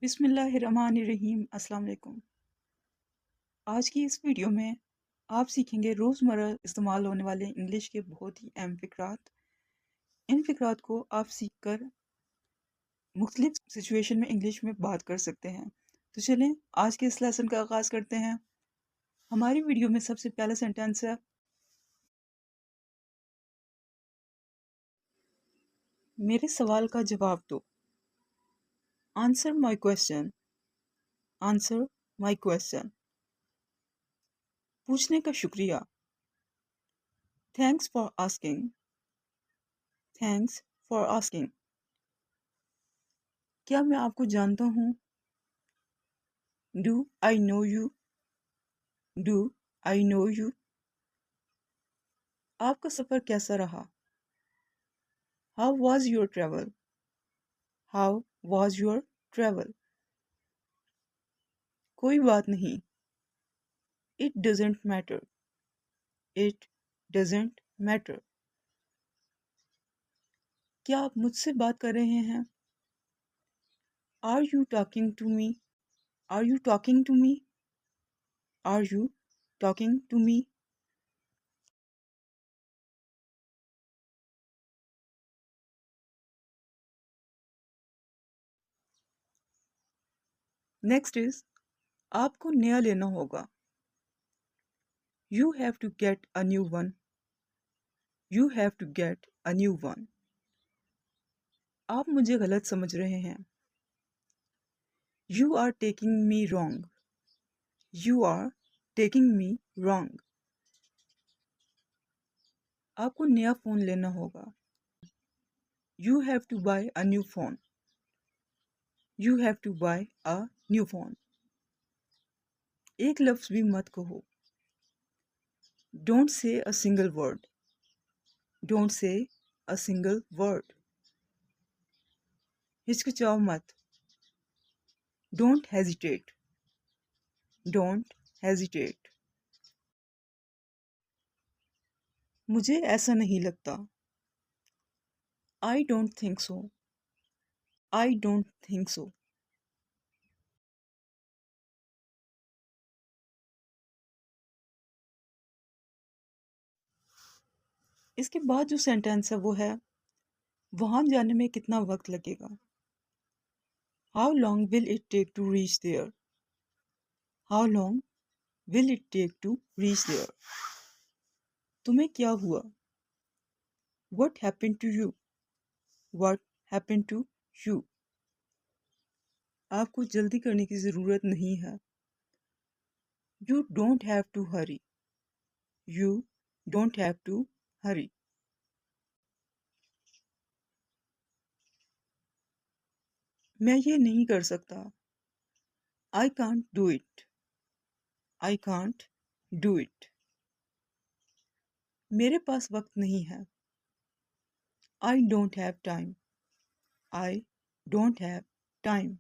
बिस्मिल्लाहिर्रहमानिर्रहीम। अस्सलाम वालेकुम। आज की इस वीडियो में आप सीखेंगे रोज़मर्रा इस्तेमाल होने वाले इंग्लिश के बहुत ही अहम फ़िक़रात। इन फ़िक़रात को आप सीखकर मुख्तलिफ़ सिचुएशन में इंग्लिश में बात कर सकते हैं। तो चलें आज के इस लेसन का आगाज़ करते हैं। हमारी वीडियो में सबसे पहला सेंटेंस है, मेरे सवाल का जवाब दो। Answer my question. Answer my question. पूछने का शुक्रिया। Thanks for asking. Thanks for asking. क्या मैं आपको जानता हूँ? Do I know you? Do I know you? आपका सफ़र कैसा रहा? How was your travel? How was your travel? कोई बात नहीं। It doesn't matter. It doesn't matter. क्या आप मुझसे बात कर रहे हैं? Are you talking to me? Are you talking to me? Are you talking to me? Next is, आपको नया लेना होगा। You have to get a new one. You have to get a new one. आप मुझे गलत समझ रहे हैं। You are taking me wrong. You are taking me wrong. आपको नया फ़ोन लेना होगा। You have to buy a new phone. You have to buy a new phone. एक लफ्ज़ भी मत कहो। Don't say a single word. Don't say a single word. हिचकिचाओ मत। Don't hesitate. Don't hesitate. मुझे ऐसा नहीं लगता। I don't think so. I don't think so. इसके बाद जो सेंटेंस है वो है, वहाँ जाने में कितना वक्त लगेगा? How long will it take to reach there? How long will it take to reach there? तुम्हें क्या हुआ? What happened to you? What happened to you? आपको जल्दी करने की ज़रूरत नहीं है। You don't have to hurry. You don't have to hurry. मैं ये नहीं कर सकता। I can't do it. I can't do it. मेरे पास वक्त नहीं है। I don't have time. I don't have time.